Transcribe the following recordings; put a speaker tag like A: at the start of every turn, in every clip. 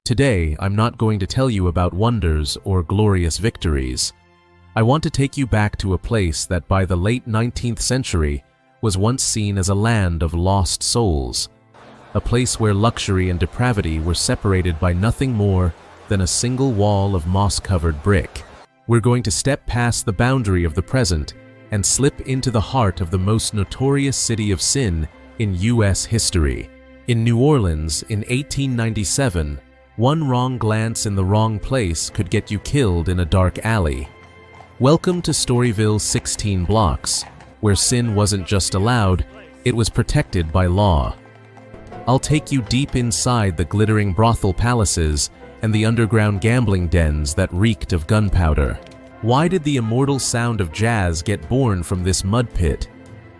A: Today, I'm not going to tell you about wonders or glorious victories. I want to take you back to a place that by the late 19th century was once seen as a land of lost souls, a place where luxury and depravity were separated by nothing more than a single wall of moss-covered brick. We're going to step past the boundary of the present and slip into the heart of the most notorious city of sin in U.S. history. In New Orleans in 1897, one wrong glance in the wrong place could get you killed in a dark alley. Welcome to Storyville's 16 blocks, where sin wasn't just allowed, it was protected by law. I'll take you deep inside the glittering brothel palaces and the underground gambling dens that reeked of gunpowder. Why did the immortal sound of jazz get born from this mud pit?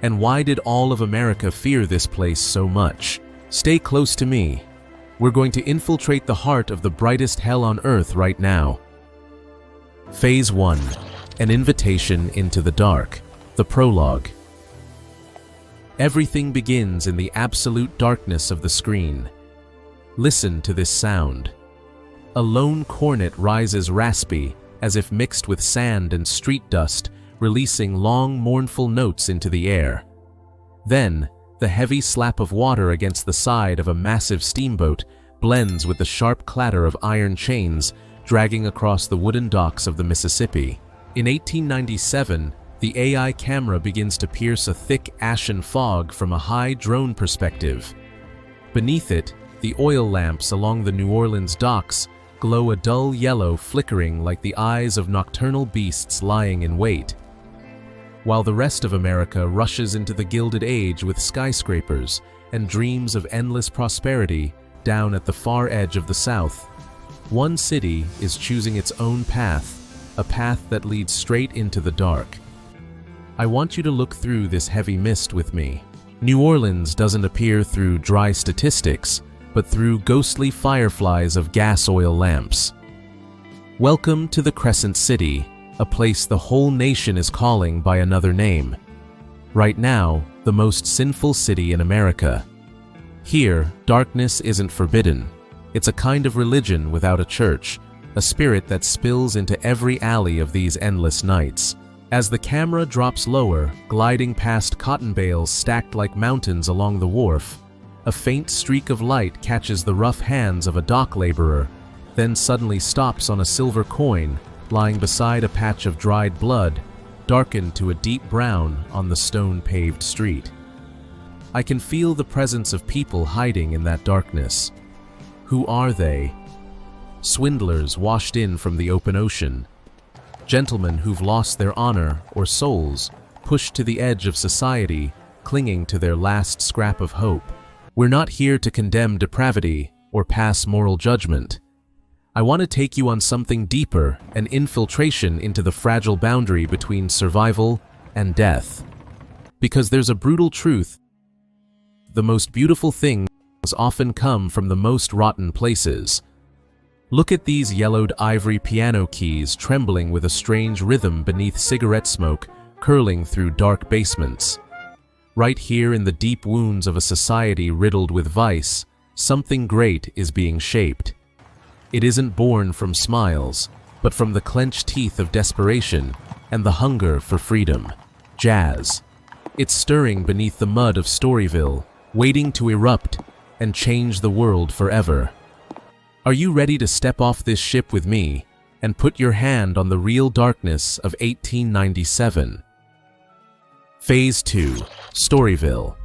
A: And why did all of America fear this place so much? Stay close to me. We're going to infiltrate the heart of the brightest hell on earth right now. Phase 1. An invitation into the dark. The prologue. Everything begins in the absolute darkness of the screen. Listen to this sound. A lone cornet rises raspy, as if mixed with sand and street dust, releasing long, mournful notes into the air. Then, the heavy slap of water against the side of a massive steamboat blends with the sharp clatter of iron chains dragging across the wooden docks of the Mississippi. In 1897, the AI camera begins to pierce a thick, ashen fog from a high drone perspective. Beneath it, the oil lamps along the New Orleans docks glow a dull yellow, flickering like the eyes of nocturnal beasts lying in wait. While the rest of America rushes into the Gilded Age with skyscrapers and dreams of endless prosperity down at the far edge of the South, one city is choosing its own path, a path that leads straight into the dark. I want you to look through this heavy mist with me. New Orleans doesn't appear through dry statistics, but through ghostly fireflies of gas oil lamps. Welcome to the Crescent City, a place the whole nation is calling by another name. Right now, the most sinful city in America. Here, darkness isn't forbidden. It's a kind of religion without a church, a spirit that spills into every alley of these endless nights. As the camera drops lower, gliding past cotton bales stacked like mountains along the wharf, a faint streak of light catches the rough hands of a dock laborer, then suddenly stops on a silver coin lying beside a patch of dried blood, darkened to a deep brown on the stone-paved street. I can feel the presence of people hiding in that darkness. Who are they? Swindlers washed in from the open ocean. Gentlemen who've lost their honor or souls, pushed to the edge of society, clinging to their last scrap of hope. We're not here to condemn depravity or pass moral judgment. I want to take you on something deeper, an infiltration into the fragile boundary between survival and death. Because there's a brutal truth: the most beautiful things often come from the most rotten places. Look at these yellowed ivory piano keys trembling with a strange rhythm beneath cigarette smoke curling through dark basements. Right here in the deep wounds of a society riddled with vice, something great is being shaped. It isn't born from smiles, but from the clenched teeth of desperation and the hunger for freedom. Jazz. It's stirring beneath the mud of Storyville, waiting to erupt and change the world forever. Are you ready to step off this ship with me and put your hand on the real darkness of 1897? Phase 2. Storyville.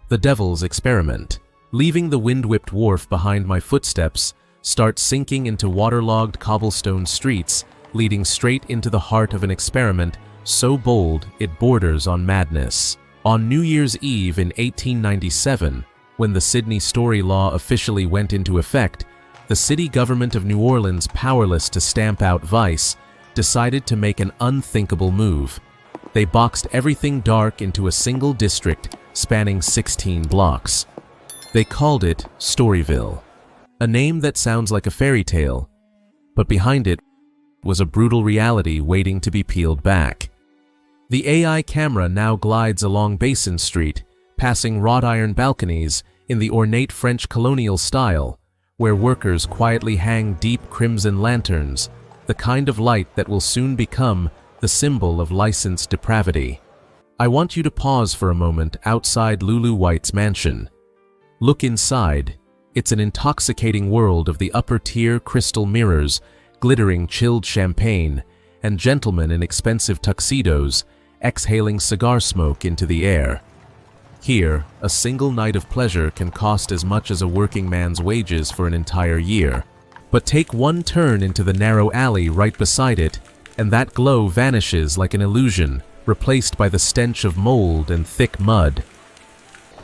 A: The Devil's Experiment. Leaving the wind-whipped wharf behind, my footsteps start sinking into waterlogged cobblestone streets, leading straight into the heart of an experiment so bold it borders on madness. On New Year's Eve in 1897, when the Sydney Story Law officially went into effect, the city government of New Orleans, powerless to stamp out vice, decided to make an unthinkable move. They boxed everything dark into a single district spanning 16 blocks. They called it Storyville, a name that sounds like a fairy tale, but behind it was a brutal reality waiting to be peeled back. The AI camera now glides along Basin Street, passing wrought iron balconies in the ornate French colonial style, where workers quietly hang deep crimson lanterns, the kind of light that will soon become the symbol of licensed depravity. I want you to pause for a moment outside Lulu White's mansion. Look inside. It's an intoxicating world of the upper-tier crystal mirrors, glittering chilled champagne, and gentlemen in expensive tuxedos exhaling cigar smoke into the air. Here, a single night of pleasure can cost as much as a working man's wages for an entire year. But take one turn into the narrow alley right beside it, and that glow vanishes like an illusion, replaced by the stench of mold and thick mud.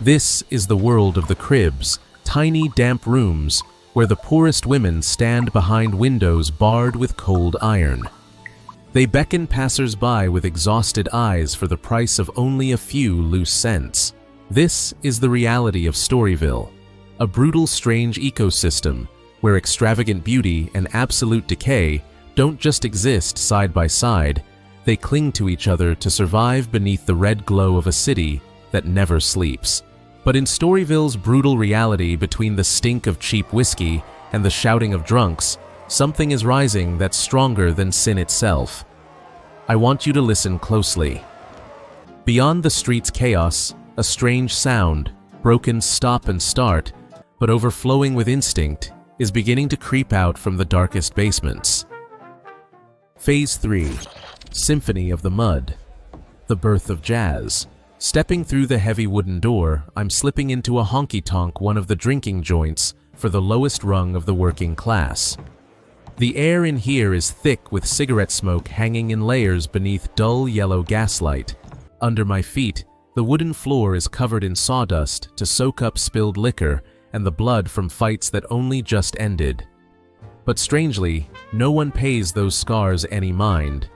A: This is the world of the cribs, tiny damp rooms where the poorest women stand behind windows barred with cold iron. They beckon passers-by with exhausted eyes for the price of only a few loose cents. This is the reality of Storyville, a brutal, strange ecosystem where extravagant beauty and absolute decay don't just exist side by side, they cling to each other to survive beneath the red glow of a city that never sleeps. But in Storyville's brutal reality, between the stink of cheap whiskey and the shouting of drunks, something is rising that's stronger than sin itself. I want you to listen closely. Beyond the street's chaos, a strange sound, broken stop and start, but overflowing with instinct, is beginning to creep out from the darkest basements. Phase 3. Symphony of the Mud. The birth of jazz. Stepping through the heavy wooden door, I'm slipping into a honky-tonk, one of the drinking joints for the lowest rung of the working class. The air in here is thick with cigarette smoke hanging in layers beneath dull yellow gaslight. Under my feet, the wooden floor is covered in sawdust to soak up spilled liquor and the blood from fights that only just ended. But strangely, no one pays those scars any mind.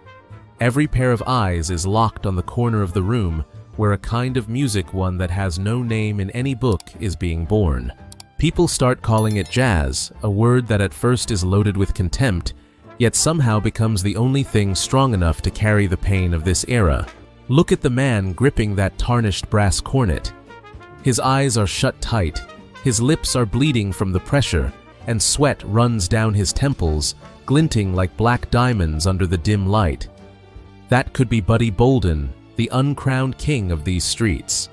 A: Every pair of eyes is locked on the corner of the room where a kind of music, one that has no name in any book, is being born. People start calling it jazz, a word that at first is loaded with contempt, yet somehow becomes the only thing strong enough to carry the pain of this era. Look at the man gripping that tarnished brass cornet. His eyes are shut tight, his lips are bleeding from the pressure, and sweat runs down his temples, glinting like black diamonds under the dim light. That could be Buddy Bolden, the uncrowned king of these streets.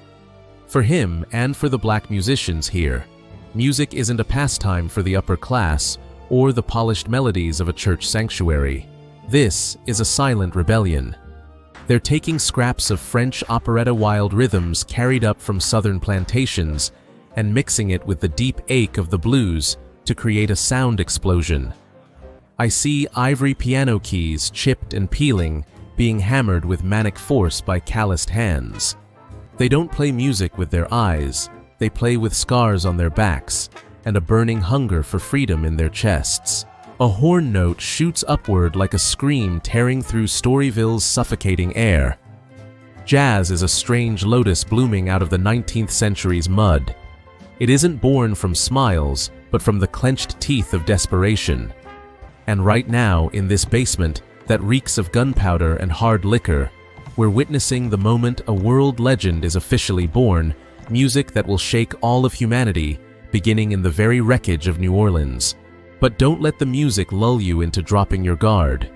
A: For him, and for the black musicians here, music isn't a pastime for the upper class or the polished melodies of a church sanctuary. This is a silent rebellion. They're taking scraps of French operetta wild rhythms carried up from southern plantations and mixing it with the deep ache of the blues to create a sound explosion. I see ivory piano keys chipped and peeling, being hammered with manic force by calloused hands. They don't play music with their eyes, they play with scars on their backs and a burning hunger for freedom in their chests. A horn note shoots upward like a scream tearing through Storyville's suffocating air. Jazz is a strange lotus blooming out of the 19th century's mud. It isn't born from smiles, but from the clenched teeth of desperation. And right now, in this basement that reeks of gunpowder and hard liquor, we're witnessing the moment a world legend is officially born, music that will shake all of humanity, beginning in the very wreckage of New Orleans. But don't let the music lull you into dropping your guard.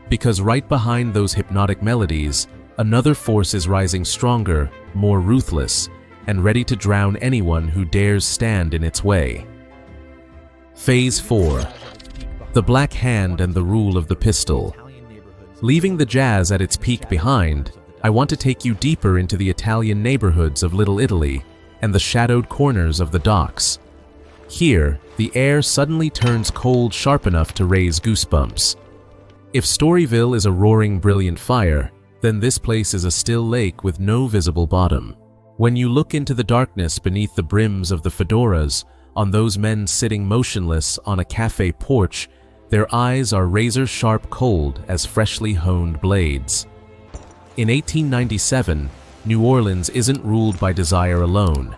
A: Because right behind those hypnotic melodies, another force is rising stronger, more ruthless, and ready to drown anyone who dares stand in its way. Phase 4. The Black Hand and the Rule of the Pistol. Leaving the jazz at its peak behind, I want to take you deeper into the Italian neighborhoods of Little Italy and the shadowed corners of the docks. Here, the air suddenly turns cold sharp enough to raise goosebumps. If Storyville is a roaring, brilliant fire, then this place is a still lake with no visible bottom. When you look into the darkness beneath the brims of the fedoras, on those men sitting motionless on a cafe porch, their eyes are razor-sharp cold as freshly honed blades. In 1897, New Orleans isn't ruled by desire alone.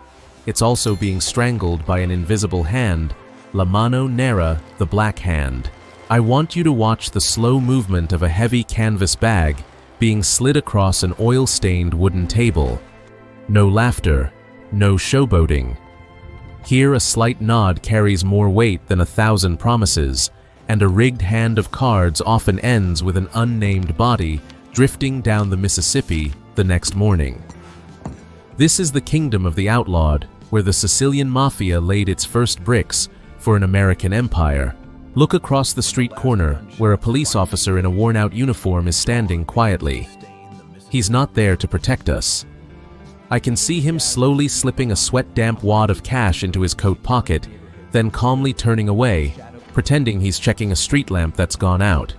A: It's also being strangled by an invisible hand, La Mano Nera, the Black Hand. I want you to watch the slow movement of a heavy canvas bag being slid across an oil-stained wooden table. No laughter, no showboating. Here a slight nod carries more weight than 1,000 promises, and a rigged hand of cards often ends with an unnamed body drifting down the Mississippi the next morning. This is the kingdom of the outlawed, where the Sicilian mafia laid its first bricks for an American empire. Look across the street corner, where a police officer in a worn-out uniform is standing quietly. He's not there to protect us. I can see him slowly slipping a sweat-damp wad of cash into his coat pocket, then calmly turning away, pretending he's checking a street lamp that's gone out.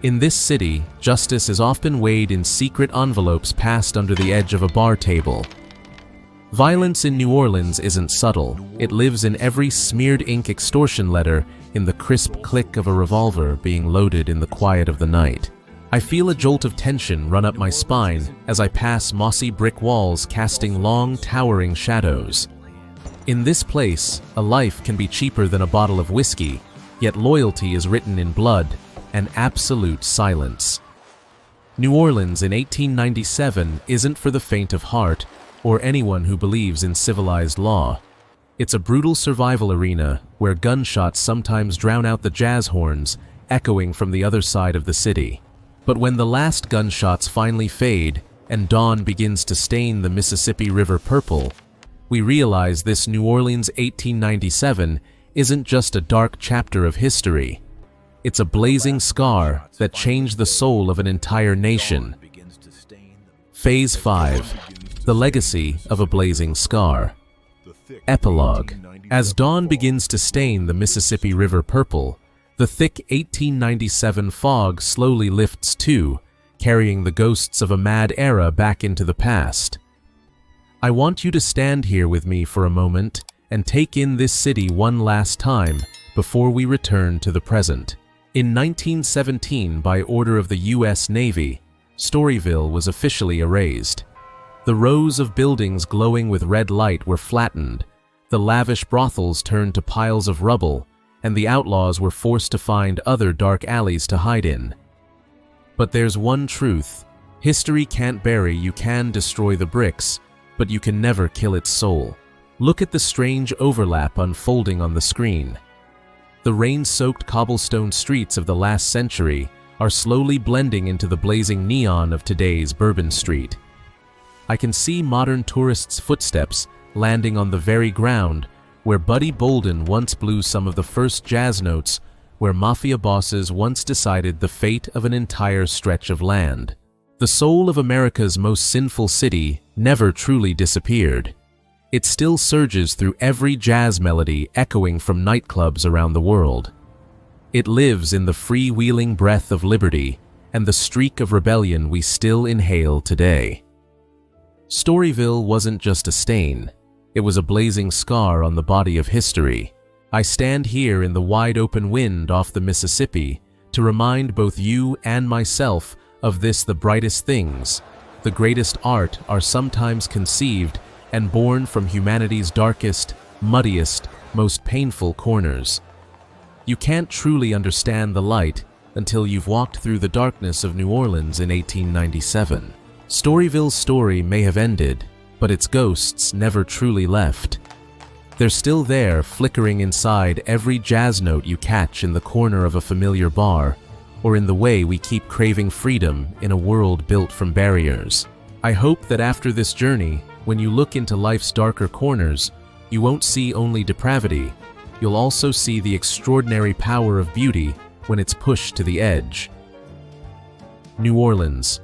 A: In this city, justice is often weighed in secret envelopes passed under the edge of a bar table. Violence in New Orleans isn't subtle. It lives in every smeared ink extortion letter, in the crisp click of a revolver being loaded in the quiet of the night. I feel a jolt of tension run up my spine as I pass mossy brick walls casting long, towering shadows. In this place, a life can be cheaper than a bottle of whiskey, yet loyalty is written in blood and absolute silence. New Orleans in 1897 isn't for the faint of heart or anyone who believes in civilized law. It's a brutal survival arena where gunshots sometimes drown out the jazz horns echoing from the other side of the city. But when the last gunshots finally fade and dawn begins to stain the Mississippi River purple, we realize this New Orleans 1897 isn't just a dark chapter of history. It's a blazing scar that changed the soul of an entire nation. Phase 5. The Legacy of a Blazing Scar. Epilogue. As dawn begins to stain the Mississippi River purple, the thick 1897 fog slowly lifts too, carrying the ghosts of a mad era back into the past. I want you to stand here with me for a moment and take in this city one last time before we return to the present. In 1917, by order of the U.S. Navy, Storyville was officially erased. The rows of buildings glowing with red light were flattened, the lavish brothels turned to piles of rubble, and the outlaws were forced to find other dark alleys to hide in. But there's one truth. History can't bury, you can destroy the bricks, but you can never kill its soul. Look at the strange overlap unfolding on the screen. The rain-soaked cobblestone streets of the last century are slowly blending into the blazing neon of today's Bourbon Street. I can see modern tourists' footsteps landing on the very ground where Buddy Bolden once blew some of the first jazz notes, where mafia bosses once decided the fate of an entire stretch of land. The soul of America's most sinful city never truly disappeared. It still surges through every jazz melody echoing from nightclubs around the world. It lives in the freewheeling breath of liberty and the streak of rebellion we still inhale today. Storyville wasn't just a stain. It was a blazing scar on the body of history. I stand here in the wide-open wind off the Mississippi to remind both you and myself of this: the brightest things, the greatest art are sometimes conceived and born from humanity's darkest, muddiest, most painful corners. You can't truly understand the light until you've walked through the darkness of New Orleans in 1897. Storyville's story may have ended, but its ghosts never truly left. They're still there, flickering inside every jazz note you catch in the corner of a familiar bar, or in the way we keep craving freedom in a world built from barriers. I hope that after this journey, when you look into life's darker corners, you won't see only depravity, you'll also see the extraordinary power of beauty when it's pushed to the edge. New Orleans.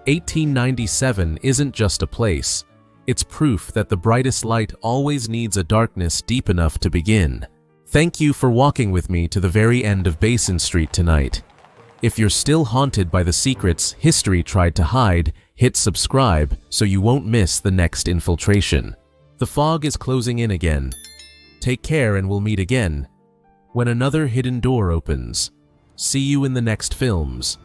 A: 1897 isn't just a place, it's proof that the brightest light always needs a darkness deep enough to begin. Thank you for walking with me to the very end of Basin Street tonight. If you're still haunted by the secrets history tried to hide, hit subscribe so you won't miss the next infiltration. The fog is closing in again. Take care and we'll meet again when another hidden door opens. See you in the next films.